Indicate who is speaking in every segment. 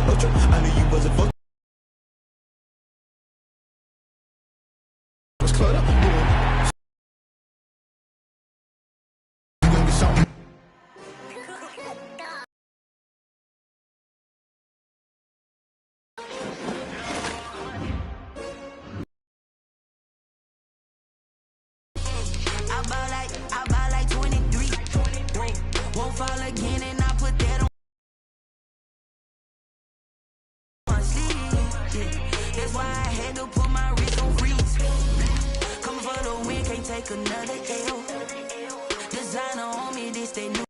Speaker 1: ultra. I knew you wasn't fuck. Was cluttered. You gon' get something.
Speaker 2: I buy like 23. Won't fall again, and I put that on my sleeve. Yeah. That's why I had to put my wrist on freeze. Coming for the win, can't take another L. Designer on me, this they new.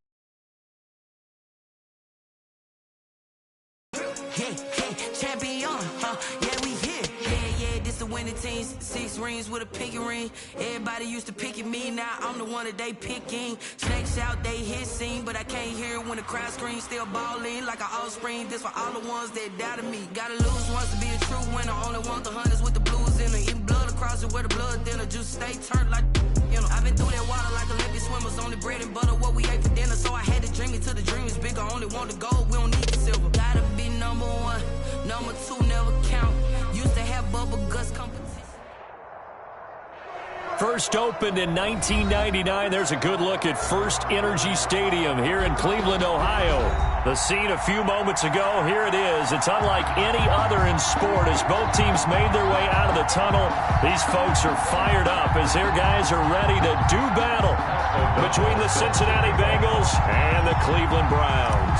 Speaker 2: Yeah, champion, yeah, we here. Yeah, this the winning team. 6 rings with a pinky ring. Everybody used to picking me, now I'm the one that they picking. Snakes out, they hit scene, but I can't hear it when the crowd screams. Still balling like an offspring. This for all the ones that doubted me. Gotta lose once to be a true winner. Only want the hunters with the blues in it. Eating blood across it where the blood dinner. Just stay turned like, you know. I've been through that water like Olympic swimmers. Only bread and butter, what we ate for dinner. So I had to dream it till the dream is bigger. Only want the gold, we don't need the silver. Gotta be number 1, number 2 never count. Used to have bubble guts competition.
Speaker 3: First opened in 1999. There's a good look at First Energy Stadium here in Cleveland, Ohio. The scene a few moments ago, here it is. It's unlike any other in sport as both teams made their way out of the tunnel. These folks are fired up as their guys are ready to do battle between the Cincinnati Bengals and the Cleveland Browns.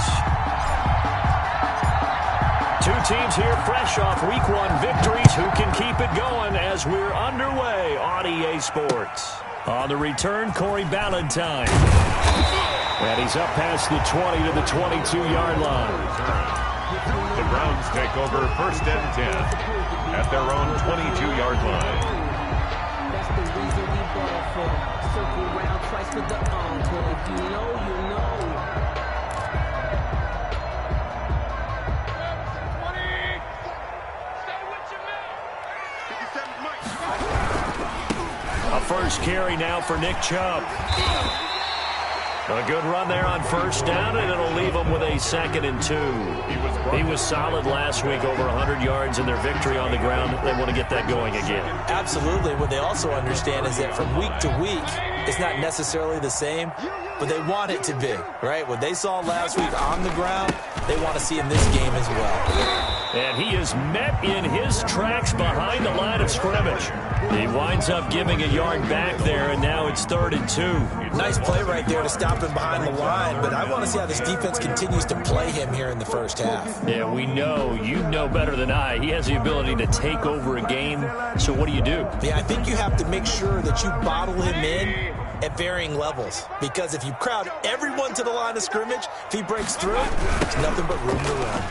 Speaker 3: Two teams here fresh off Week 1 victories. Who can keep it going as we're underway on EA Sports? On the return, Corey Ballantyne. And he's up past the 20 to the 22-yard line.
Speaker 4: The Browns take over 1st and 10 at their own 22-yard line.
Speaker 5: That's the reason we ball for. Circle round twice for the encore. If you know, you know.
Speaker 3: A first carry now for Nick Chubb. A good run there on 1st down, and it'll leave them with a 2nd and 2. He was solid last week, over 100 yards in their victory on the ground. They want to get that going again.
Speaker 6: Absolutely. What they also understand is that from week to week, it's not necessarily the same, but they want it to be, right? What they saw last week on the ground, they want to see in this game as well.
Speaker 3: And he is met in his tracks behind the line of scrimmage. He winds up giving a yard back there, and now it's 3rd and 2.
Speaker 6: Nice play right there to stop him behind the line, but I want to see how this defense continues to play him here in the first half.
Speaker 3: Yeah, we know. You know better than I. He has the ability to take over a game, so what do you do?
Speaker 6: Yeah, I think you have to make sure that you bottle him in at varying levels, because if you crowd everyone to the line of scrimmage, if he breaks through, there's nothing but room to run.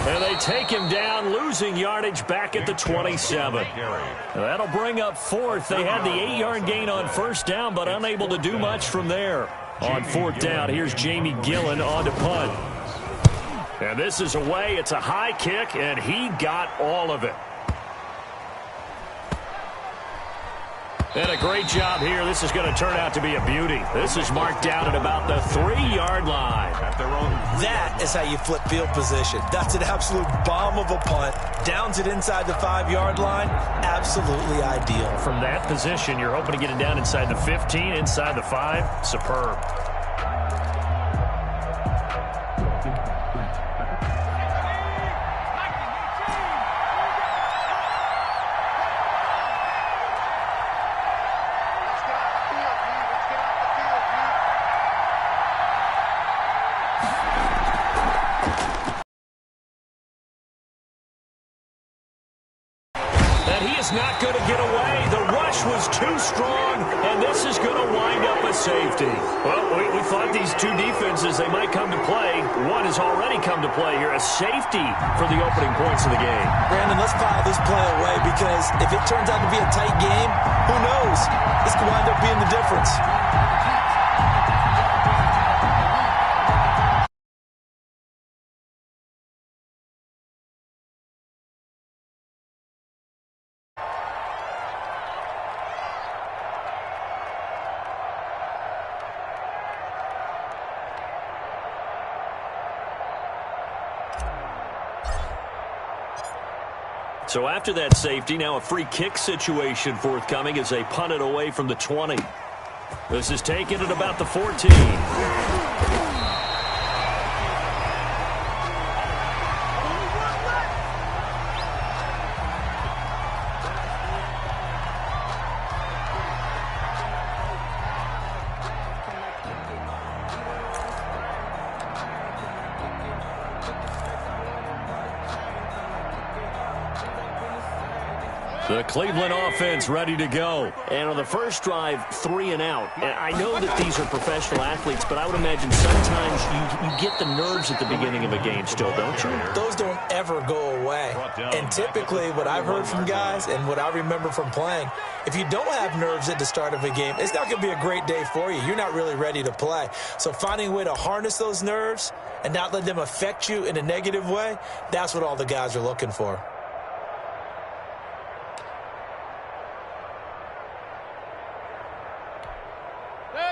Speaker 3: And they take him down, losing yardage back at the 27. That'll bring up 4th. They had the 8-yard gain on 1st down, but unable to do much from there. On 4th down, here's Jamie Gillen on to punt. And this is away. It's a high kick, and he got all of it. And a great job here. This is going to turn out to be a beauty. This is marked down at about the 3-yard line.
Speaker 6: That is how you flip field position. That's an absolute bomb of a punt. Downs it inside the 5-yard line. Absolutely ideal.
Speaker 3: From that position, you're hoping to get it down inside the 15, inside the 5. Superb. Not going to get away. The rush was too strong, and this is going to wind up a safety. Well, we thought these two defenses, they might come to play. One has already come to play here, a safety for the opening points of the game.
Speaker 6: Brandon, let's file this play away, because if it turns out to be a tight game, who knows? This could wind up being the difference.
Speaker 3: So after that safety, now a free kick situation forthcoming as they punt it away from the 20. This is taken at about the 14. The Cleveland offense ready to go.
Speaker 7: And on the first drive, 3 and out. And I know that these are professional athletes, but I would imagine sometimes you get the nerves at the beginning of a game still, don't you?
Speaker 6: Those don't ever go away. And typically what I've heard from guys and what I remember from playing, if you don't have nerves at the start of a game, it's not going to be a great day for you. You're not really ready to play. So finding a way to harness those nerves and not let them affect you in a negative way, that's what all the guys are looking for.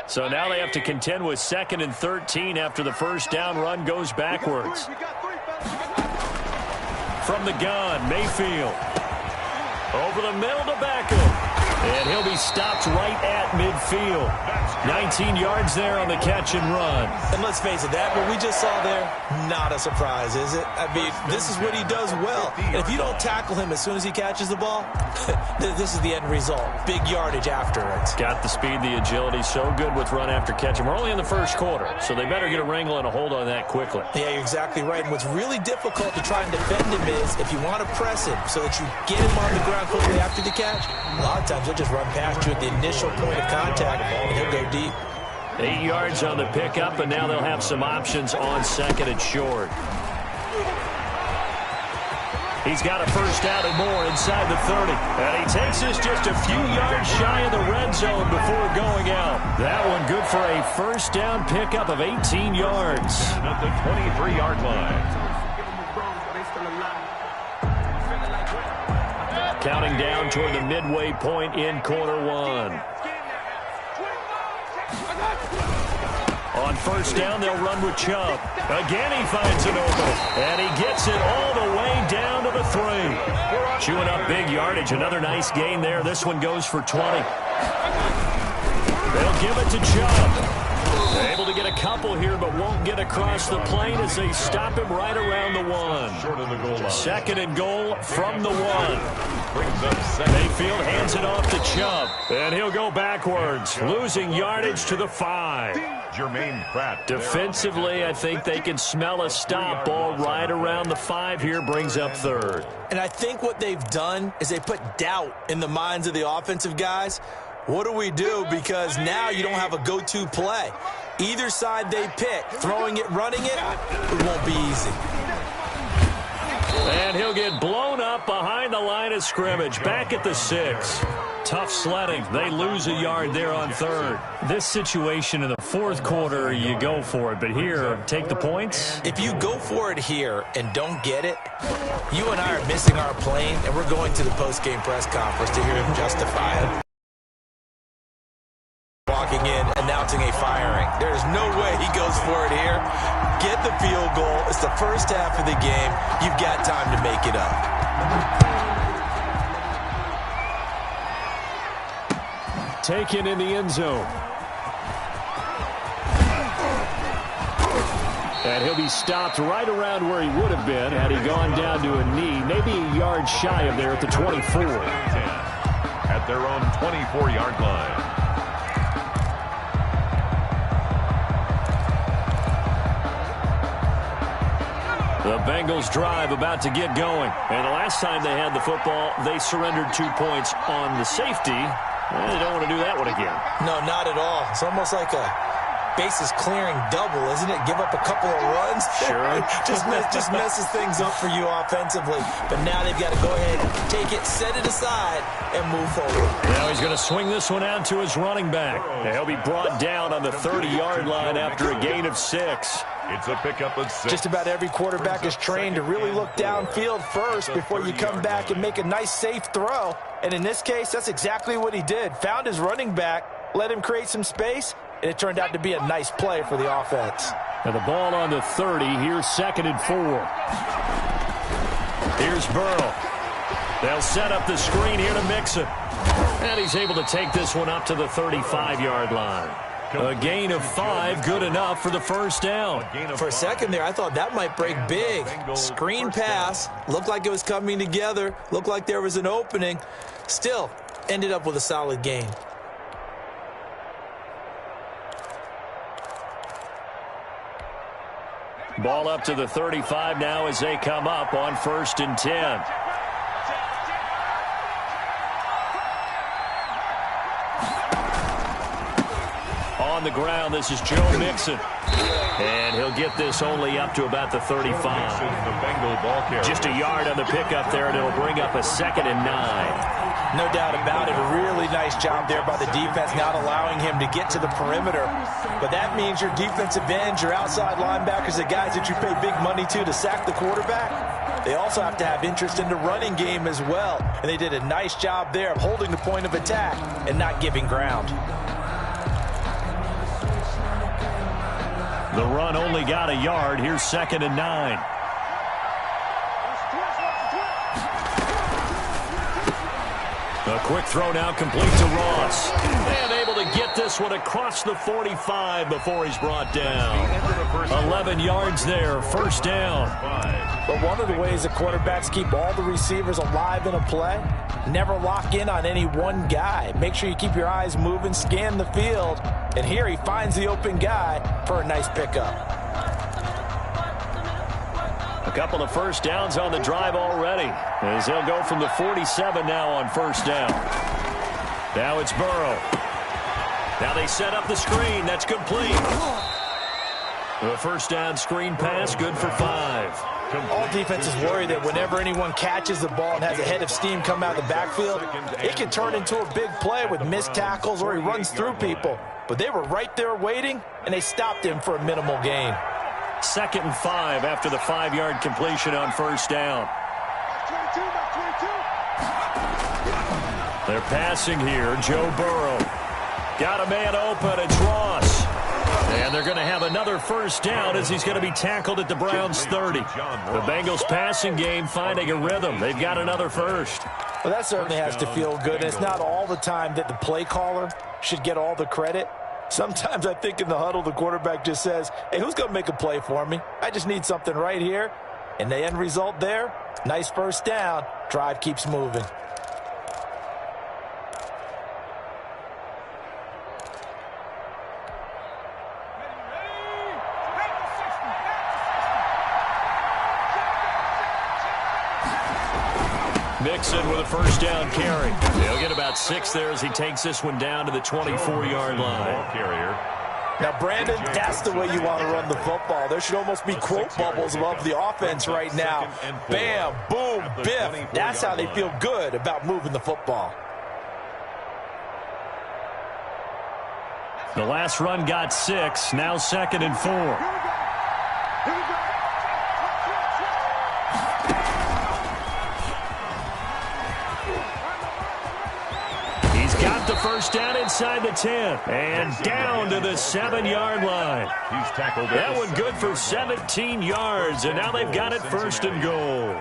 Speaker 3: So now they have to contend with 2nd and 13 after the first down run goes backwards. From the gun, Mayfield. Over the middle to Beckham. And he'll be stopped right at midfield. 19 yards there on the catch and run.
Speaker 6: And let's face it, that what we just saw there, not a surprise, is it? I mean, this is what he does well. And if you don't tackle him as soon as he catches the ball, this is the end result. Big yardage after it.
Speaker 3: Got the speed, the agility, so good with run after catch. And we're only in the first quarter, so they better get a wrangle and a hold on that quickly.
Speaker 6: Yeah, you're exactly right. And what's really difficult to try and defend him is if you want to press him so that you get him on the ground quickly after the catch, a lot of times he'll just run past you at the initial point of contact, and he'll go deep.
Speaker 3: 8 yards on the pickup, and now they'll have some options on 2nd and short. He's got a first down and more inside the 30. And he takes us just a few yards shy of the red zone before going out. That one good for a first down pickup of 18 yards.
Speaker 4: At the 23-yard line.
Speaker 3: Counting down toward the midway point in quarter one. On first down, they'll run with Chubb. Again, he finds an opening. And he gets it all the way down to the 3. Chewing up big yardage. Another nice gain there. This one goes for 20. They'll give it to Chubb. Able to get a couple here, but won't get across the plane as they stop him right around the 1.
Speaker 4: Short of the goal line.
Speaker 3: 2nd and goal from the 1. Mayfield hands it off to Chubb, and he'll go backwards, losing yardage to the 5.
Speaker 4: Jermaine Pratt.
Speaker 3: Defensively, I think they can smell a stop ball right around the 5 here, brings up 3rd.
Speaker 6: And I think what they've done is they put doubt in the minds of the offensive guys. What do we do? Because now you don't have a go-to play. Either side they pick, throwing it, running it, it won't be easy.
Speaker 3: And he'll get blown up behind the line of scrimmage, back at the 6. Tough sledding. They lose a yard there on 3rd. This situation in the 4th quarter, you go for it. But here, take the points.
Speaker 6: If you go for it here and don't get it, you and I are missing our plane, and we're going to the post-game press conference to hear him justify it. Walking in, announcing a firing. There's no way he goes for it here. Get the field goal. It's the first half of the game. You've got time to make it up.
Speaker 3: Taken in the end zone. And he'll be stopped right around where he would have been had he gone down to a knee, maybe a yard shy of there at the 24.
Speaker 4: At their own 24-yard line.
Speaker 3: The Bengals drive about to get going. And the last time they had the football, they surrendered 2 points on the safety. And they don't want to do that one again.
Speaker 6: No, not at all. It's almost like a bases clearing double, isn't it? Give up a couple of runs.
Speaker 3: Sure.
Speaker 6: just messes things up for you offensively. But now they've got to go ahead, take it, set it aside, and move forward.
Speaker 3: Now he's going to swing this one out to his running back. He'll be brought down on the 30-yard line after a gain of 6.
Speaker 4: It's a pickup of 6.
Speaker 6: Just about every quarterback is trained to really look downfield first before you come back and make a nice, safe throw. And in this case, that's exactly what he did. Found his running back, let him create some space, and it turned out to be a nice play for the offense.
Speaker 3: Now the ball on the 30. Here's 2nd and 4. Here's Burrow. They'll set up the screen here to Mixon. And he's able to take this one up to the 35-yard line. A gain of 5, good enough for the first down.
Speaker 6: For a second there, I thought that might break big. Screen pass, looked like it was coming together, looked like there was an opening. Still, ended up with a solid gain.
Speaker 3: Ball up to the 35 now as they come up on 1st and 10. On the ground, this is Joe Mixon. And he'll get this only up to about the 35. Just a yard on the pickup there, and it'll bring up a 2nd and 9.
Speaker 6: No doubt about it. A really nice job there by the defense, not allowing him to get to the perimeter. But that means your defensive ends, your outside linebackers, the guys that you pay big money to sack the quarterback, they also have to have interest in the running game as well. And they did a nice job there of holding the point of attack and not giving ground.
Speaker 3: The run only got a yard. Here's 2nd and 9. A quick throw now complete to Ross. And able to get this one across the 45 before he's brought down. 11 yards there, 1st down.
Speaker 6: But one of the ways that quarterbacks keep all the receivers alive in a play, never lock in on any one guy. Make sure you keep your eyes moving, scan the field. And here he finds the open guy for a nice pickup.
Speaker 3: A couple of 1st downs on the drive already, as they'll go from the 47 now on 1st down. Now it's Burrow. Now they set up the screen. That's complete. The 1st down screen pass, good for 5.
Speaker 6: All defenses worry that whenever anyone catches the ball and has a head of steam come out of the backfield, it can turn into a big play with missed tackles or he runs through people. But they were right there waiting, and they stopped him for a minimal gain.
Speaker 3: 2nd and 5 after the 5-yard completion on 1st down. They're passing here. Joe Burrow. Got a man open. It's Ross. And they're going to have another 1st down as he's going to be tackled at the Browns' 30. The Bengals passing game finding a rhythm. They've got another 1st.
Speaker 6: Well, that certainly has to feel good. It's not all the time that the play caller should get all the credit. Sometimes I think in the huddle, the quarterback just says, hey, who's going to make a play for me? I just need something right here. And the end result there, nice 1st down. Drive keeps moving.
Speaker 3: Mixon with a 1st down carry. He'll get about 6 there as he takes this one down to the 24-yard line.
Speaker 6: Now, Brandon, that's the way you want to run the football. There should almost be quote bubbles above the offense right now. Bam, boom, biff. That's how they feel good about moving the football.
Speaker 3: The last run got 6. Now 2nd and 4. Got the 1st down inside the 10 and down to the 7-yard line.
Speaker 4: He's tackled.
Speaker 3: That one good for 17 yards, and now they've got it 1st and goal.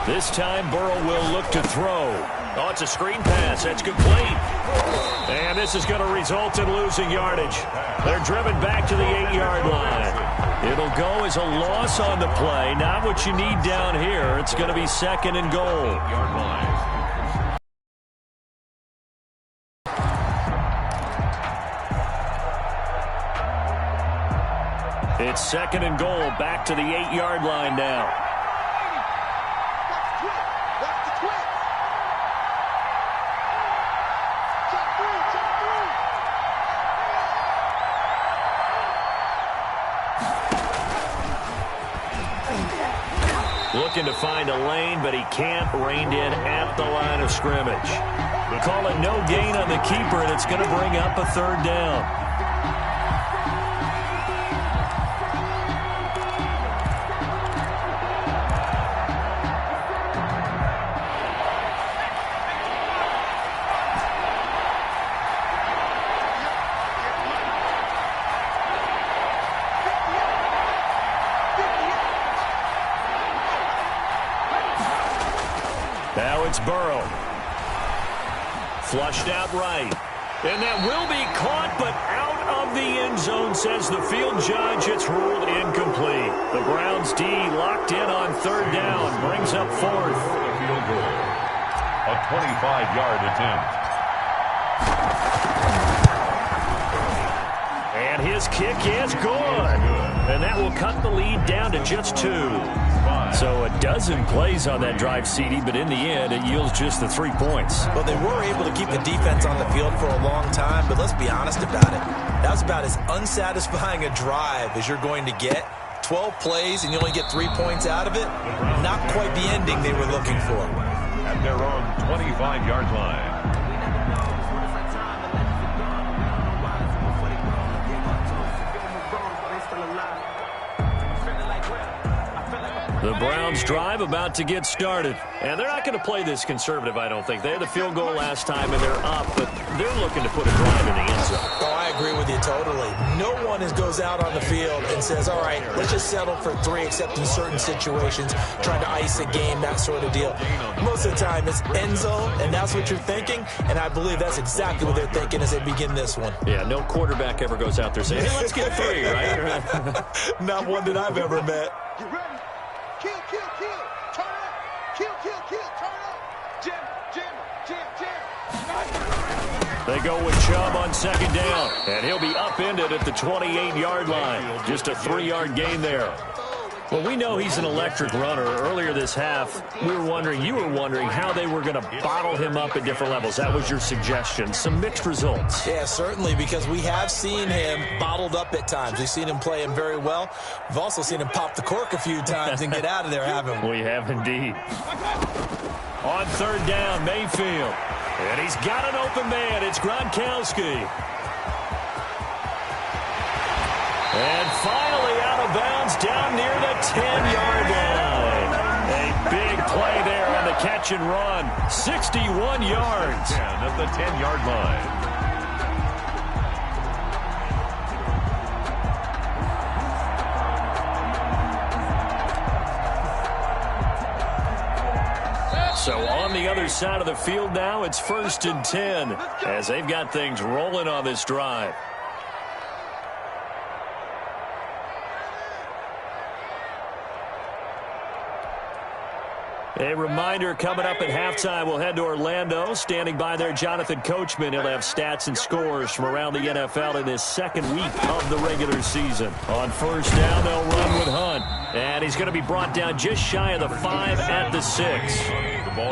Speaker 3: This time, Burrow will look to throw. Oh, it's a screen pass. That's complete. And this is going to result in losing yardage. They're driven back to the 8-yard line. It'll go as a loss on the play. Not what you need down here. It's going to be 2nd and goal. It's 2nd and goal. Back to the 8-yard line now. looking to find a lane, but he can't. Reined in at the line of scrimmage. Call it no gain on the keeper, and it's going to bring up a third down. Now it's Burrow. Flushed out right. And that will be caught, but out of the end zone, says the field judge. It's ruled incomplete. The Browns D locked in on third down. Brings up fourth.
Speaker 4: Field goal. A 25-yard attempt.
Speaker 3: And his kick is good. And that will cut the lead down to just 2. So a dozen plays on that drive, CD, but in the end, it yields just the 3 points.
Speaker 6: Well, they were able to keep the defense on the field for a long time, but let's be honest about it. That was about as unsatisfying a drive as you're going to get. 12 plays and you only get 3 points out of it. Not quite the ending they were looking for.
Speaker 4: At their own 25-yard line.
Speaker 3: The Browns drive about to get started. And they're not going to play this conservative, I don't think. They had the field goal last time, and they're up, but they're looking to put a drive in the end zone.
Speaker 6: Oh, I agree with you totally. No one goes out on the field and says, all right, let's just settle for 3, except in certain situations, trying to ice a game, that sort of deal. Most of the time, it's end zone, and that's what you're thinking, and I believe that's exactly what they're thinking as they begin this one.
Speaker 3: Yeah, no quarterback ever goes out there saying, hey, let's get 3, right?
Speaker 6: Not one that I've ever met.
Speaker 1: Get ready. Kill, kill, kill. Turn up. Kill, kill, kill. Turn up. Jam, jam, jam, jam.
Speaker 3: They go with Chubb on second down, and he'll be upended at the 28-yard line. Just a 3-yard gain there. Well, we know he's an electric runner. Earlier this half, you were wondering how they were going to bottle him up at different levels. That was your suggestion. Some mixed results.
Speaker 6: Yeah, certainly, because we have seen him bottled up at times. We've seen him play him very well. We've also seen him pop the cork a few times and get out of there, haven't we?
Speaker 3: We have indeed. On third down, Mayfield. And he's got an open man. It's Gronkowski. And finally out of bounds down near the 10-yard line. A big play there on the catch and run. 61 yards.
Speaker 4: 10 at the 10-yard line.
Speaker 3: So on the other side of the field now, it's 1st and 10 as they've got things rolling on this drive. A reminder, coming up at halftime, we'll head to Orlando. Standing by there, Jonathan Coachman. He'll have stats and scores from around the NFL in this second week of the regular season. On first down, they'll run with Hunt. And he's going to be brought down just shy of the 5 at the 6.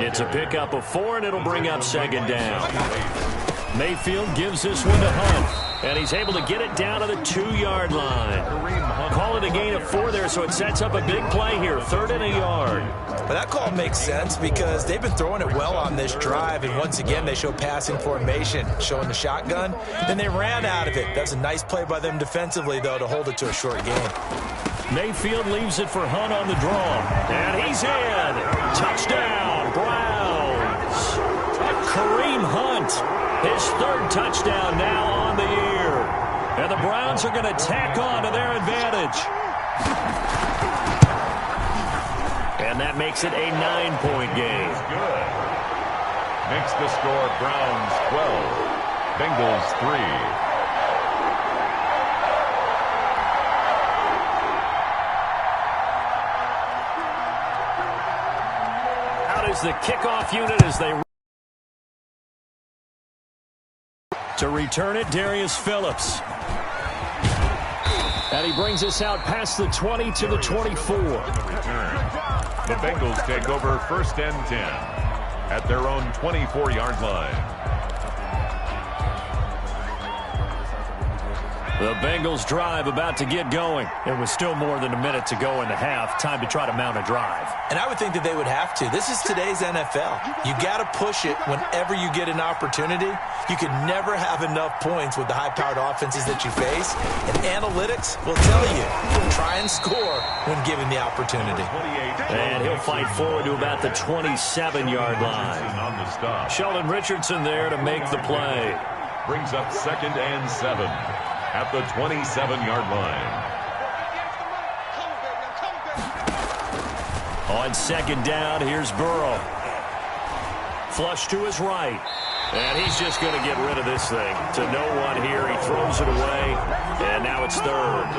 Speaker 3: It's a pickup of 4, and it'll bring up second down. Mayfield gives this one to Hunt. And he's able to get it down to the 2-yard line. Call it a gain of 4 there, so it sets up a big play here. 3rd and a yard.
Speaker 6: But that call makes sense because they've been throwing it well on this drive, and once again they show passing formation, showing the shotgun. Then they ran out of it. That's a nice play by them defensively, though, to hold it to a short game.
Speaker 3: Mayfield leaves it for Hunt on the draw. And he's in. Touchdown, Browns. Kareem Hunt, his 3rd touchdown now on the year. And the Browns are going to tack on to their advantage. And that makes it a 9-point game.
Speaker 4: Good. Makes the score Browns 12, Bengals 3.
Speaker 3: Out is the kickoff unit as they to return it, Darius Phillips. And he brings us out past the 20 to the 24.
Speaker 4: The Bengals take over 1st and 10 at their own 24-yard line.
Speaker 3: The Bengals drive about to get going. It was still more than a minute to go in the half. Time to try to mount a drive.
Speaker 6: And I would think that they would have to. This is today's NFL. You got to push it whenever you get an opportunity. You can never have enough points with the high-powered offenses that you face. And analytics will tell you, try and score when given the opportunity.
Speaker 3: And he'll fight forward to about the 27-yard line. Sheldon Richardson there to make the play.
Speaker 4: Brings up 2nd and 7 at the 27-yard line.
Speaker 3: On 2nd down, here's Burrow. Flush to his right. And he's just going to get rid of this thing. To no one here. He throws it away. And now it's 3rd.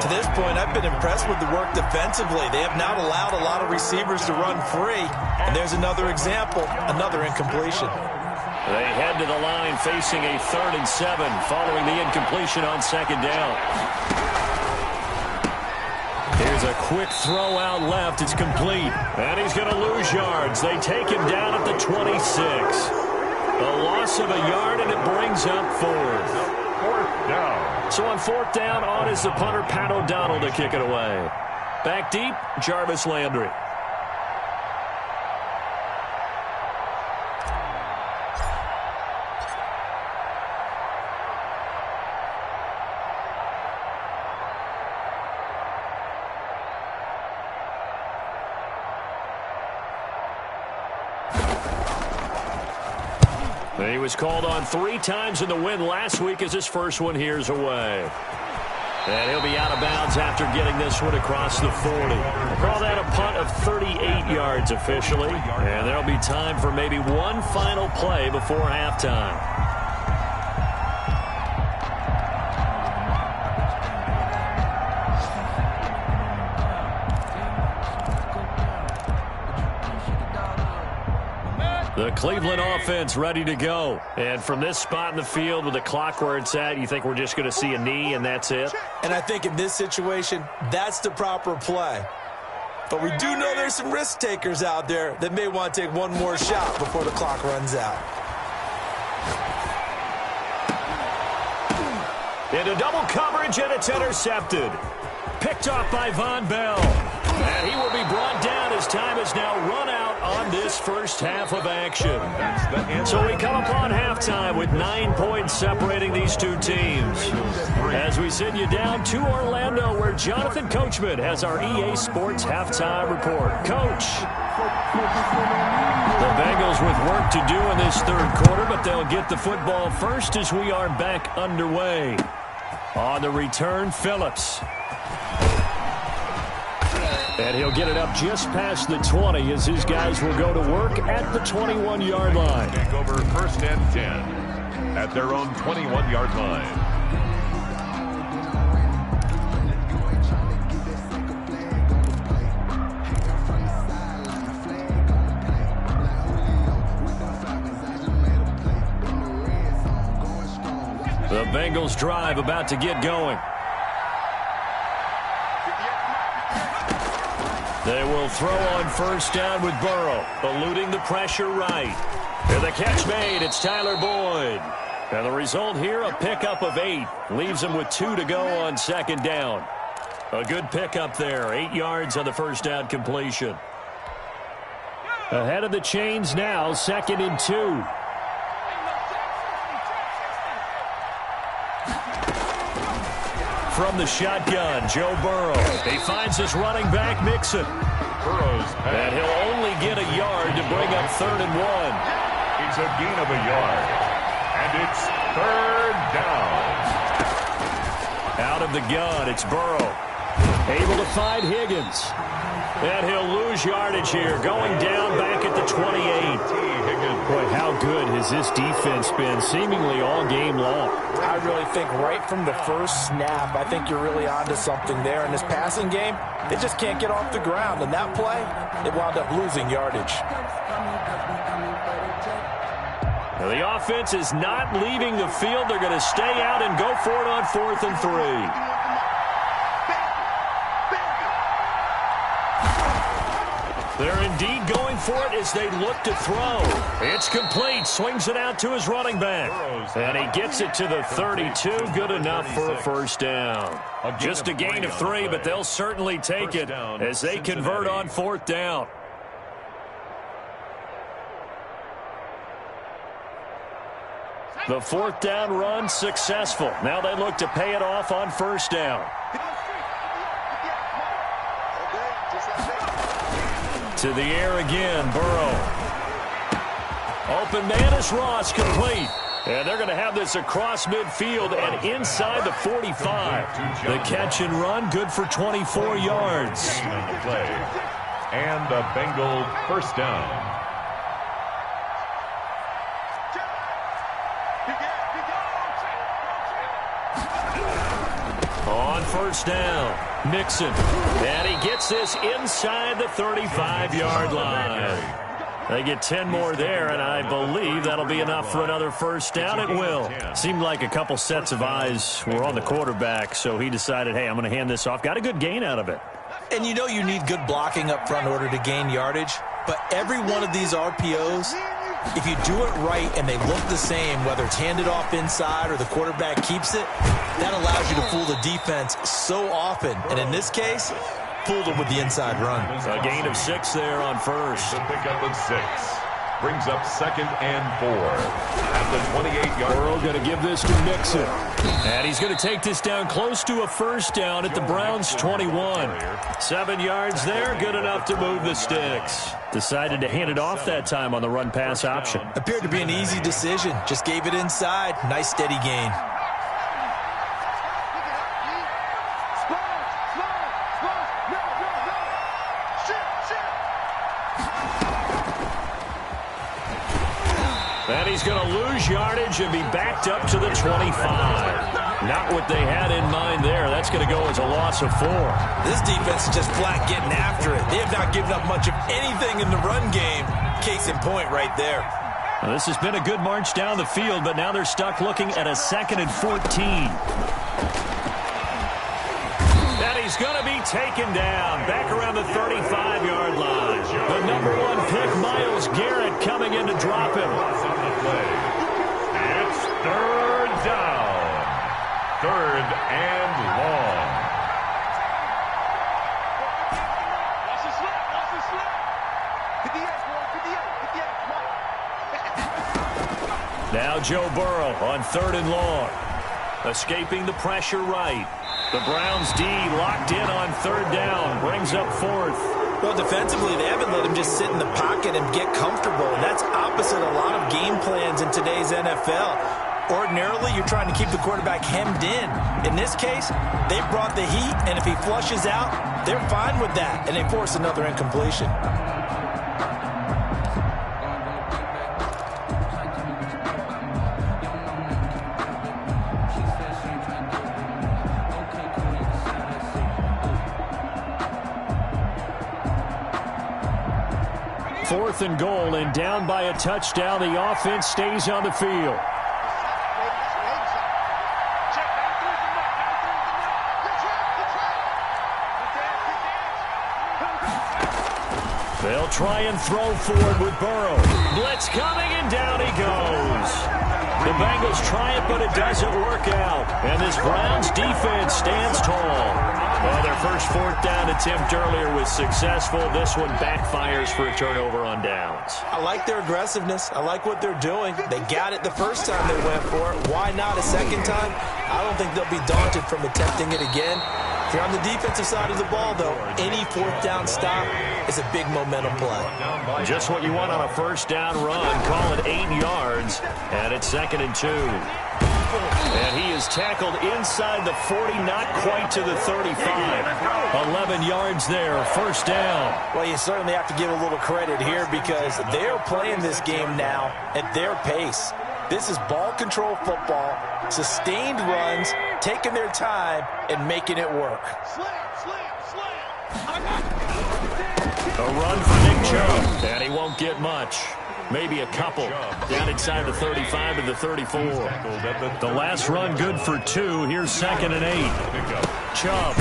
Speaker 6: To this point, I've been impressed with the work defensively. They have not allowed a lot of receivers to run free. And there's another example, another incompletion.
Speaker 3: They head to the line facing a 3rd and 7 following the incompletion on 2nd down. Here's a quick throw out left. It's complete. And he's going to lose yards. They take him down at the 26. A loss of a yard, and it brings up 4th.
Speaker 4: 4th down.
Speaker 3: So on 4th down, on is the punter, Pat O'Donnell, to kick it away. Back deep, Jarvis Landry. He was called on 3 times in the win last week as his first one here's away. And he'll be out of bounds after getting this one across the 40. Call that a punt of 38 yards officially. And there'll be time for maybe one final play before halftime. The Cleveland offense ready to go. And from this spot in the field with the clock where it's at, you think we're just going to see a knee and that's it?
Speaker 6: And I think in this situation, that's the proper play. But we do know there's some risk takers out there that may want to take one more shot before the clock runs out.
Speaker 3: Into double coverage, and it's intercepted. Picked off by Von Bell. And he will be brought down as time has now run out on this first half of action. So we come upon halftime with 9 points separating these two teams. As we send you down to Orlando, where Jonathan Coachman has our EA Sports halftime report. Coach. The Bengals with work to do in this 3rd quarter, but they'll get the football first as we are back underway. On the return, Phillips. And he'll get it up just past the 20 as his guys will go to work at the 21-yard line.
Speaker 4: Take over 1st and 10 at their own 21-yard line.
Speaker 3: The Bengals drive about to get going. They will throw on 1st down with Burrow, eluding the pressure right. And the catch made, it's Tyler Boyd. And the result here, a pickup of 8. Leaves him with 2 to go on 2nd down. A good pickup there, 8 yards on the 1st down completion. Ahead of the chains now, 2nd and 2. From the shotgun, Joe Burrow. He finds his running back, Mixon. And he'll only get a yard to bring up 3rd and 1.
Speaker 4: It's a gain of a yard. And it's 3rd down.
Speaker 3: Out of the gun, it's Burrow. Able to find Higgins. And he'll lose yardage here, going down back at the 28. Boy, how good has this defense been seemingly all game long?
Speaker 6: I really think right from the first snap, I think you're really onto something there. In this passing game, they just can't get off the ground. And that play, they wound up losing yardage.
Speaker 3: Now, the offense is not leaving the field. They're going to stay out and go for it on 4th and 3. They're indeed going for it as they look to throw. It's complete. Swings it out to his running back. And he gets it to the 32. Good enough for a first down. Just a gain of 3, but they'll certainly take it as they convert on fourth down. The fourth down run successful. Now they look to pay it off on first down. To the air again, Burrow. Open man is Ross, complete. And they're going to have this across midfield and inside the 45. The catch and run, good for 24 yards.
Speaker 4: And a Bengal first down.
Speaker 3: On first down. Mixon, and he gets this inside the 35-yard line. They get 10 more there, and I believe that'll be enough for another first down. It will. Seemed like a couple sets of eyes were on the quarterback, so he decided, hey, I'm going to hand this off. Got a good gain out of it.
Speaker 6: And you know you need good blocking up front in order to gain yardage, but every one of these RPOs, if you do it right and they look the same, whether it's handed off inside or the quarterback keeps it, that allows you to fool the defense so often. And in this case, fooled them with the inside run.
Speaker 3: A gain of 6 there on first.
Speaker 4: The pickup of 6. Brings up 2nd and 4. At the 28-yard.
Speaker 3: Burrow going to give this to Mixon. And he's going to take this down close to a first down at the Browns' 21. 7 yards there, good enough to move the sticks. Decided to hand it off that time on the run-pass option.
Speaker 6: Appeared to be an easy decision. Just gave it inside. Nice steady gain.
Speaker 3: And he's going to lose yardage and be backed up to the 25. Not what they had in mind there. That's going to go as a loss of 4.
Speaker 6: This defense is just flat getting after it. They have not given up much of anything in the run game. Case in point right there.
Speaker 3: Well, this has been a good march down the field, but now they're stuck looking at a 2nd and 14. And he's going to be taken down back around the 35-yard line. The number 1 pick, Myles Garrett, coming in to drop him.
Speaker 4: It's 3rd down. 3rd and long.
Speaker 3: Now Joe Burrow on 3rd and long. Escaping the pressure right. The Browns D locked in on 3rd down. Brings up 4th.
Speaker 6: Well, defensively, they haven't let him just sit in the pocket and get comfortable. And that's opposite a lot of game plans in today's NFL. Ordinarily, you're trying to keep the quarterback hemmed in. In this case, they brought the heat, and if he flushes out, they're fine with that, and they force another incompletion.
Speaker 3: Fourth and goal, and down by a touchdown. The offense stays on the field. They'll try and throw forward with Burrow. Blitz coming, and down he goes. The Bengals try it, but it doesn't work out. And this Browns defense stands tall. Well, their first 4th down attempt earlier was successful. This one backfires for a turnover on downs.
Speaker 6: I like their aggressiveness. I like what they're doing. They got it the first time they went for it. Why not a second time? I don't think they'll be daunted from attempting it again. If you're on the defensive side of the ball, though, any 4th down stop is a big momentum play.
Speaker 3: Just what you want on a first down run. Call it 8 yards, and it's 2nd and 2. And he is tackled inside the 40, not quite to the 35. 11 yards there, first down.
Speaker 6: Well, you certainly have to give a little credit here because they're playing this game now at their pace. This is ball control football, sustained runs, taking their time, and making it work.
Speaker 3: A run for Nick Chubb, and he won't get much. Maybe a couple. Down inside the 35 to the 34. The last run good for 2. Here's 2nd and 8. Chubb.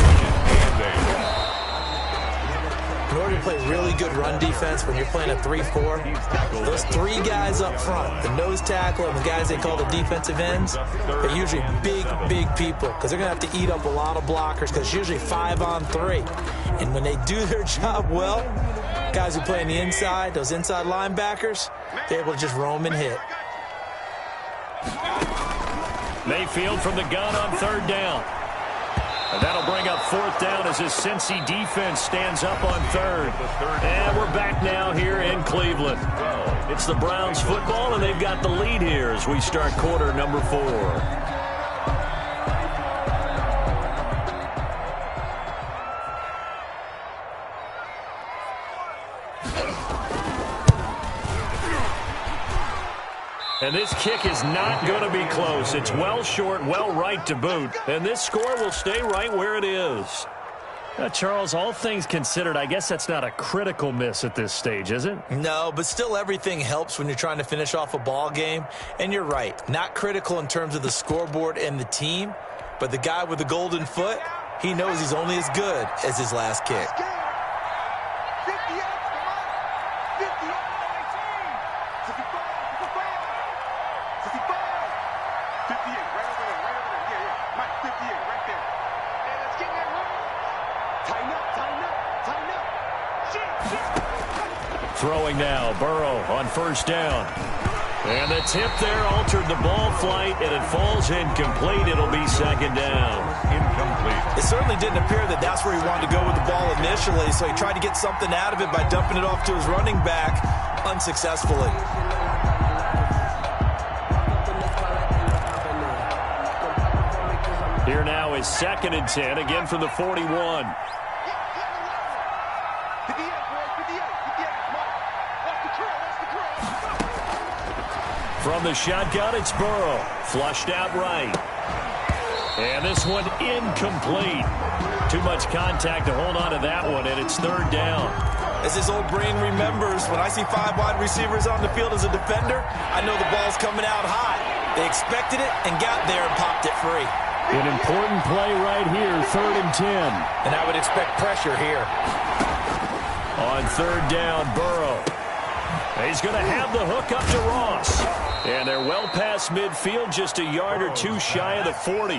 Speaker 6: in order to play really good run defense when you're playing a 3-4, those three guys up front, the nose tackle and the guys they call the defensive ends, are usually big, big people because they're going to have to eat up a lot of blockers because it's usually 5-on-3. And when they do their job well, guys who play on the inside, those inside linebackers, they're able to just roam and hit.
Speaker 3: Mayfield from the gun on 3rd down. And that'll bring up 4th down as his Cincy defense stands up on 3rd. And we're back now here in Cleveland. It's the Browns football, and they've got the lead here as we start quarter number 4. And this kick is not going to be close. It's well short, well right to boot. And this score will stay right where it is. Charles, all things considered, I guess that's not a critical miss at this stage, is it?
Speaker 6: No, but still everything helps when you're trying to finish off a ball game. And you're right, not critical in terms of the scoreboard and the team. But the guy with the golden foot, he knows he's only as good as his last kick.
Speaker 3: Throwing now, Burrow on 1st down. And the tip there altered the ball flight, and it falls incomplete. It'll be 2nd down.
Speaker 4: Incomplete.
Speaker 6: It certainly didn't appear that that's where he wanted to go with the ball initially, so he tried to get something out of it by dumping it off to his running back unsuccessfully.
Speaker 3: Here now is 2nd and 10, again from the 41. From the shotgun, it's Burrow. Flushed out right. And this one incomplete. Too much contact to hold on to that one, and it's 3rd down.
Speaker 6: As his old brain remembers, when I see 5 wide receivers on the field as a defender, I know the ball's coming out hot. They expected it and got there and popped it free.
Speaker 3: An important play right here, 3rd and 10.
Speaker 6: And I would expect pressure here.
Speaker 3: On 3rd down, Burrow. He's going to have the hook up to Ross. And they're well past midfield, just a yard or two shy of the 40.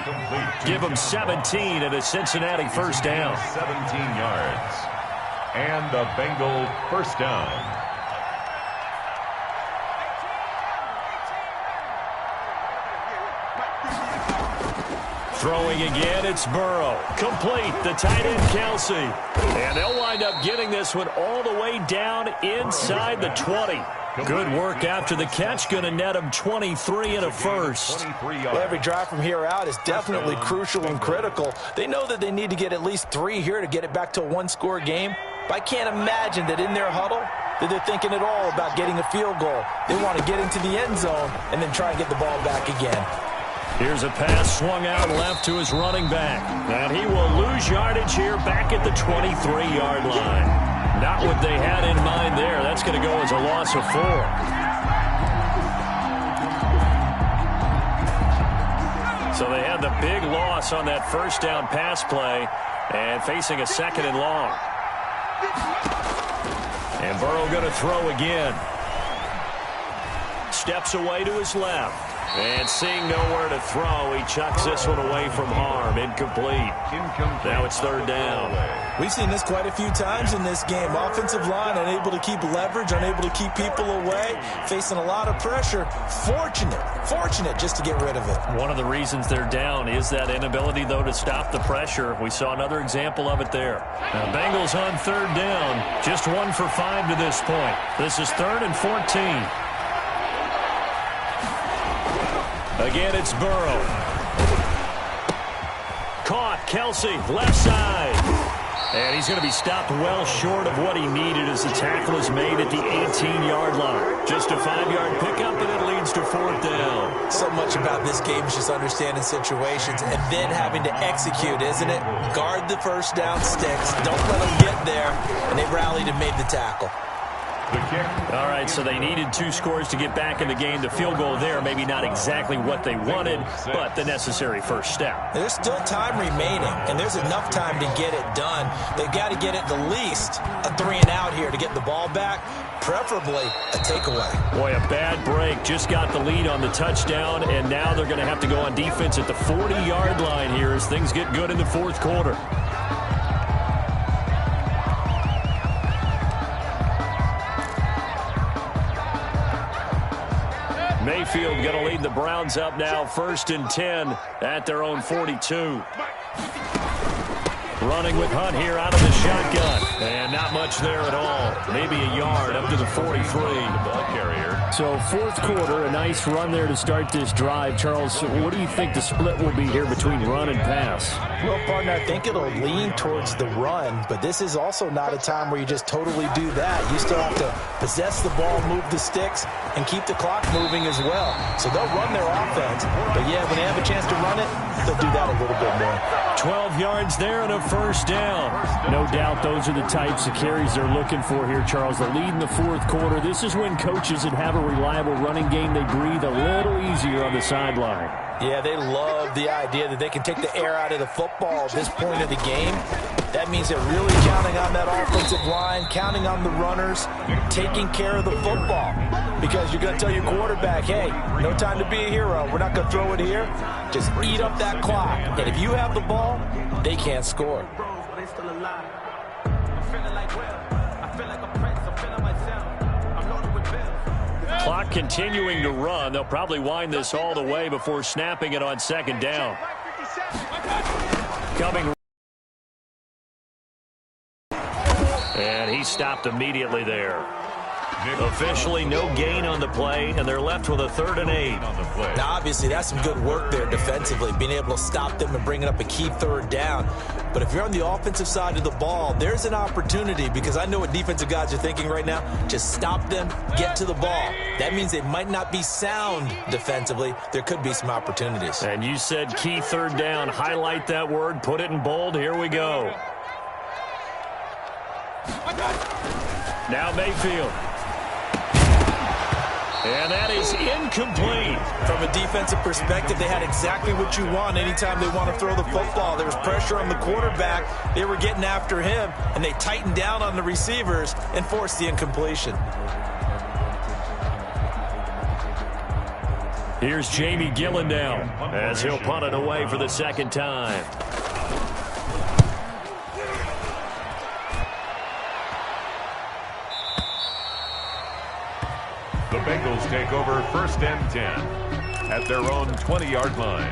Speaker 3: Give them 17 and a Cincinnati 1st down.
Speaker 4: 17 yards. And the Bengal 1st down.
Speaker 3: Throwing again, it's Burrow. Complete, the tight end, Kelsey. And they'll wind up getting this one all the way down inside the 20. Good work after the catch. Going to net them 23 and a first.
Speaker 6: Well, every drive from here out is definitely crucial and critical. They know that they need to get at least 3 here to get it back to a one-score game. But I can't imagine that in their huddle that they're thinking at all about getting a field goal. They want to get into the end zone and then try and get the ball back again.
Speaker 3: Here's a pass swung out left to his running back. And he will lose yardage here back at the 23-yard line. Not what they had in mind there. That's going to go as a loss of 4. So they had the big loss on that 1st down pass play and facing a 2nd and long. And Burrow going to throw again. Steps away to his left. And seeing nowhere to throw, he chucks this one away from harm. Incomplete. Now it's 3rd down.
Speaker 6: We've seen this quite a few times in this game. Offensive line unable to keep leverage, unable to keep people away, facing a lot of pressure. Fortunate just to get rid of it.
Speaker 3: One of the reasons they're down is that inability, though, to stop the pressure. We saw another example of it there. Now, Bengals on 3rd down. Just 1 for 5 to this point. This is 3rd and 14. Again, it's Burrow. Caught, Kelsey, left side. And he's going to be stopped well short of what he needed as the tackle is made at the 18-yard line. Just a 5-yard pickup, and it leads to 4th down.
Speaker 6: So much about this game is just understanding situations and then having to execute, isn't it? Guard the 1st down sticks. Don't let them get there. And they rallied and made the tackle.
Speaker 4: The kick.
Speaker 3: All right, so they needed 2 scores to get back in the game. The field goal there, maybe not exactly what they wanted, but the necessary first step.
Speaker 6: There's still time remaining, and there's enough time to get it done. They've got to get at the least a 3-and-out here to get the ball back, preferably a takeaway.
Speaker 3: Boy, a bad break. Just got the lead on the touchdown, and now they're going to have to go on defense at the 40-yard line here as things get good in the fourth quarter. Mayfield going to lead the Browns up now, 1st and 10 at their own 42. Running with Hunt here out of the shotgun. And not much there at all. Maybe a yard up to the 43.
Speaker 4: The ball carrier.
Speaker 3: So fourth quarter, a nice run there to start this drive. Charles, what do you think the split will be here between run and pass?
Speaker 6: Well, partner, I think it'll lean towards the run, but this is also not a time where you just totally do that. You still have to possess the ball, move the sticks, and keep the clock moving as well. So they'll run their offense, but yeah, when they have a chance to run it, they'll do that a little bit more.
Speaker 3: 12 yards there and a first down. No doubt those are the types of carries they're looking for here, Charles. The lead in the fourth quarter. This is when coaches that have a reliable running game, they breathe a little easier on the sideline.
Speaker 6: Yeah, they love the idea that they can take the air out of the football at this point of the game. That means they're really counting on that offensive line, counting on the runners, taking care of the football. Because you're going to tell your quarterback, hey, no time to be a hero. We're not going to throw it here. Just eat up that clock. And if you have the ball, they can't score.
Speaker 3: Clock continuing to run. They'll probably wind this all the way before snapping it on second down. Coming. And he stopped immediately there. Officially no gain on the play, and they're left with a 3rd and 8.
Speaker 6: Now, obviously, that's some good work there defensively, being able to stop them and bringing up a key 3rd down. But if you're on the offensive side of the ball, there's an opportunity, because I know what defensive guys are thinking right now. Just stop them, get to the ball. That means they might not be sound defensively. There could be some opportunities.
Speaker 3: And you said key 3rd down. Highlight that word, put it in bold. Here we go. Now Mayfield. And that is incomplete.
Speaker 6: From a defensive perspective, they had exactly what you want anytime they want to throw the football. There was pressure on the quarterback. They were getting after him, and they tightened down on the receivers and forced the incompletion.
Speaker 3: Here's Jamie Gillen now as he'll punt it away for the 2nd time.
Speaker 4: The Bengals take over 1st and 10 at their own 20-yard line.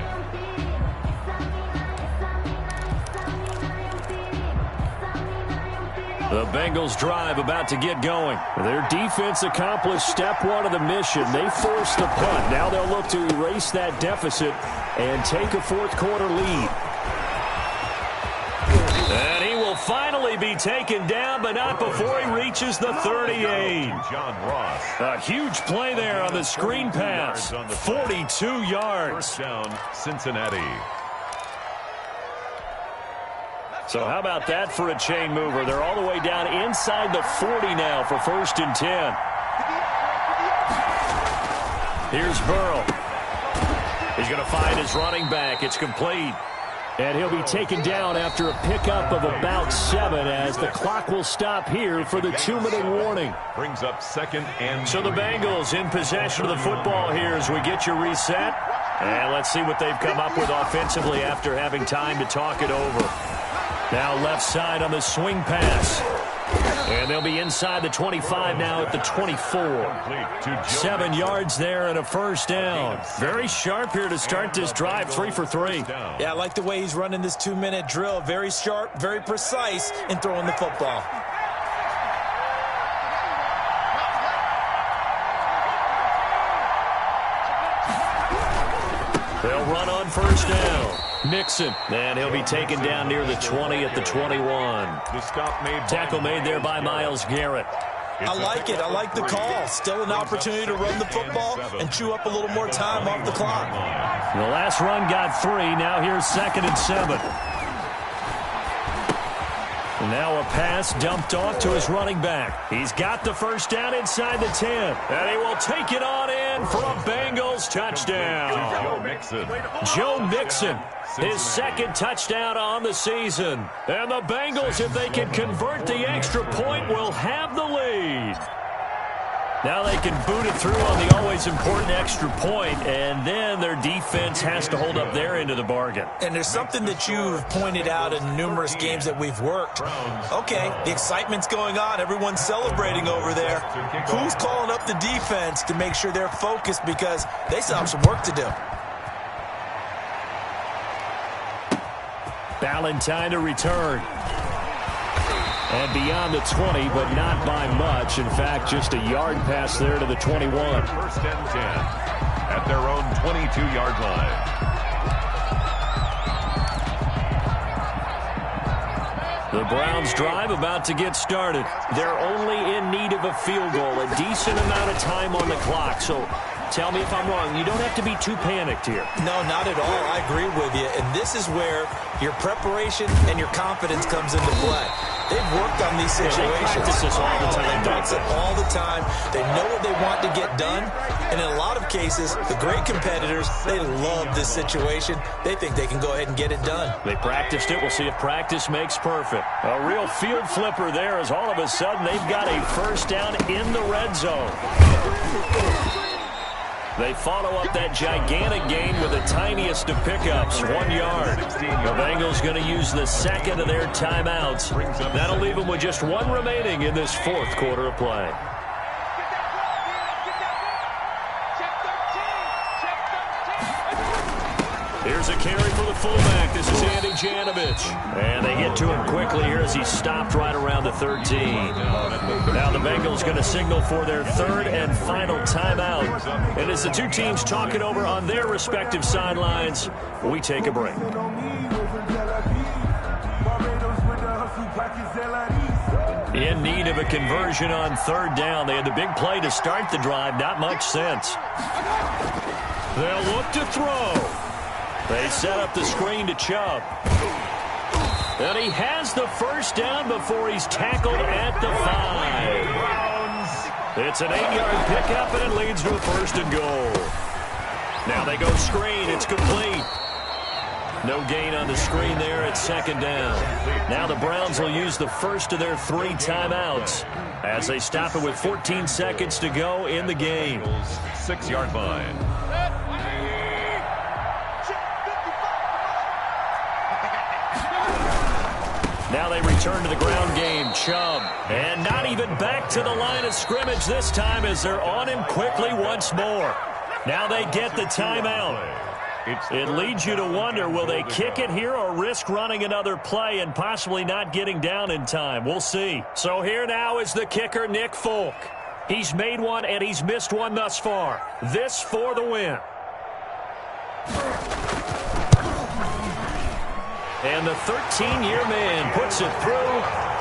Speaker 3: The Bengals drive about to get going. Their defense accomplished step 1 of the mission. They forced the punt. Now they'll look to erase that deficit and take a fourth quarter lead. And he will finally be taken down, but not before he reaches the 38.
Speaker 4: John Ross.
Speaker 3: A huge play there on the screen pass. 42 yards.
Speaker 4: 1st down, Cincinnati.
Speaker 3: So how about that for a chain mover? They're all the way down inside the 40 now for 1st and 10. Here's Burrow. He's going to find his running back. It's complete. And he'll be taken down after a pickup of about 7 as the clock will stop here for the 2-minute warning.
Speaker 4: Brings up 2nd and 3.
Speaker 3: So the Bengals in possession of the football here as we get you reset. And let's see what they've come up with offensively after having time to talk it over. Now left side on the swing pass. And they'll be inside the 25 now at the 24. 7 yards there and a 1st down. Very sharp here to start this drive, 3 for 3.
Speaker 6: Yeah, I like the way he's running this 2-minute drill. Very sharp, very precise in throwing the football.
Speaker 3: They'll run on 1st down. Mixon, and he'll be taken down near the 20 at the 21.
Speaker 4: The stop made.
Speaker 3: Tackle made there by Myles Garrett.
Speaker 6: I like it. I like the call. Still an opportunity to run the football and chew up a little more time off the clock.
Speaker 3: The last run got 3. Now here's 2nd and 7. Now a pass dumped off to his running back. He's got the first down inside the 10. And he will take it on in for a Bengals touchdown. Joe Mixon, his second touchdown on the season. And the Bengals, if they can convert the extra point, will have the lead. Now they can boot it through on the always important extra point, and then their defense has to hold up their end of the bargain.
Speaker 6: And there's something that you've pointed out in numerous games that we've worked. Okay, the excitement's going on. Everyone's celebrating over there. Who's calling up the defense to make sure they're focused because they still have some work to do?
Speaker 3: Ballantyne to return. And beyond the 20, but not by much. In fact, just a yard pass there to the 21.
Speaker 4: First and 10 at their own 22-yard line.
Speaker 3: The Browns drive about to get started. They're only in need of a field goal, a decent amount of time on the clock. So tell me if I'm wrong. You don't have to be too panicked here.
Speaker 6: No, not at all. I agree with you. And this is where your preparation and your confidence comes into play. They've worked on these situations.
Speaker 3: They practice this all the time.
Speaker 6: They practice it all the time. They know what they want to get done. And in a lot of cases, the great competitors, they love this situation. They think they can go ahead and get it done.
Speaker 3: They practiced it. We'll see if practice makes perfect. A real field flipper there as all of a sudden they've got a first down in the red zone. They follow up that gigantic gain with the tiniest of pickups, 1 yard. The Bengals going to use the second of their timeouts. That'll leave them with just one remaining in this fourth quarter of play. Here's a carry for the fullback. This is Andy Janovich. And they get to him quickly here as he stopped right around the 13. Now the Bengals going to signal for their third and final timeout. And as the two teams talk it over on their respective sidelines, we take a break. In need of a conversion on third down. They had the big play to start the drive. Not much sense. They'll look to throw. They set up the screen to Chubb. And he has the first down before he's tackled at the 5. It's an 8-yard pickup, and it leads to a first and goal. Now they go screen. It's complete. No gain on the screen there at second down. Now the Browns will use the first of their 3 timeouts as they stop it with 14 seconds to go in the game.
Speaker 4: 6-yard line.
Speaker 3: Now they return to the ground game. Chubb. And not even back to the line of scrimmage this time as they're on him quickly once more. Now they get the timeout. It leads you to wonder, will they kick it here or risk running another play and possibly not getting down in time? We'll see. So here now is the kicker, Nick Folk. He's made one and he's missed one thus far. This for the win. And the 13-year man puts it through,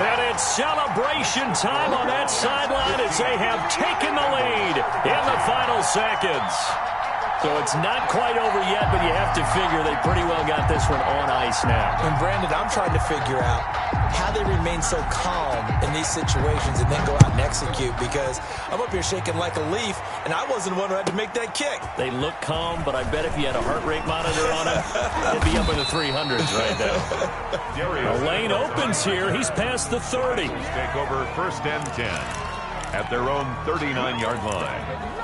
Speaker 3: and it's celebration time on that sideline as they have taken the lead in the final seconds. So it's not quite over yet, but you have to figure they pretty well got this one on ice now.
Speaker 6: And Brandon, I'm trying to figure out how they remain so calm in these situations and then go out and execute, because I'm up here shaking like a leaf, and I wasn't the one who had to make that kick.
Speaker 3: They look calm, but I bet if you had a heart rate monitor on them, it'd be up in the 300s right now. The lane opens here. He's past the 30.
Speaker 4: Take over first and 10 at their own 39-yard line.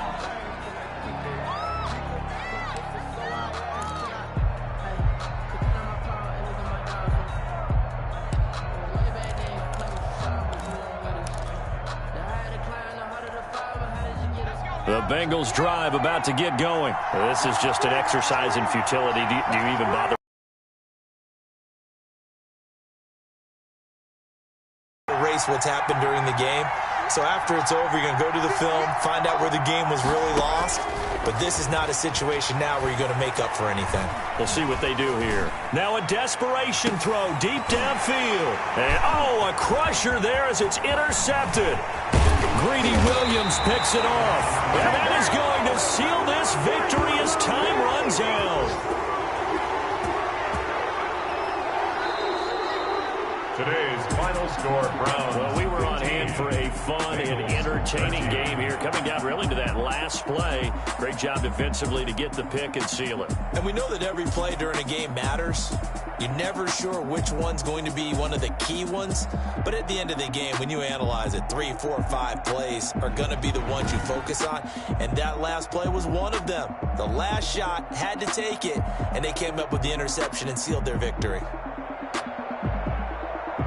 Speaker 3: The Bengals drive about to get going. This is just an exercise in futility. Do you even bother?
Speaker 6: Erase what's happened during the game. So after it's over, you're going to go to the film, find out where the game was really lost. But this is not a situation now where you're going to make up for anything.
Speaker 3: We'll see what they do here. Now a desperation throw deep downfield. And, a crusher there as it's intercepted. Greedy Williams picks it off. And that is going to seal this victory as time runs out.
Speaker 4: Today's final score, Browns.
Speaker 3: Well, we were on
Speaker 4: 15.
Speaker 3: hand for a fun and entertaining game here. Coming down really to that last play. Great job defensively to get the pick and seal it.
Speaker 6: And we know that every play during a game matters. You're never sure which one's going to be one of the key ones. But at the end of the game, when you analyze it, 3, 4, 5 plays are going to be the ones you focus on. And that last play was one of them. The last shot had to take it, and they came up with the interception and sealed their victory.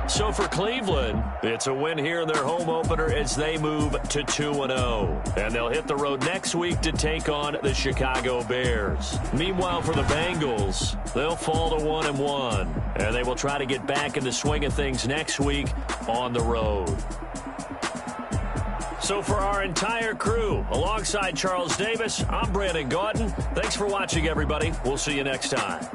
Speaker 3: So for Cleveland, it's a win here in their home opener as they move to 2-0. And they'll hit the road next week to take on the Chicago Bears. Meanwhile, for the Bengals, they'll fall to 1-1. And they will try to get back in the swing of things next week on the road. So for our entire crew, alongside Charles Davis, I'm Brandon Gaudin. Thanks for watching, everybody. We'll see you next time.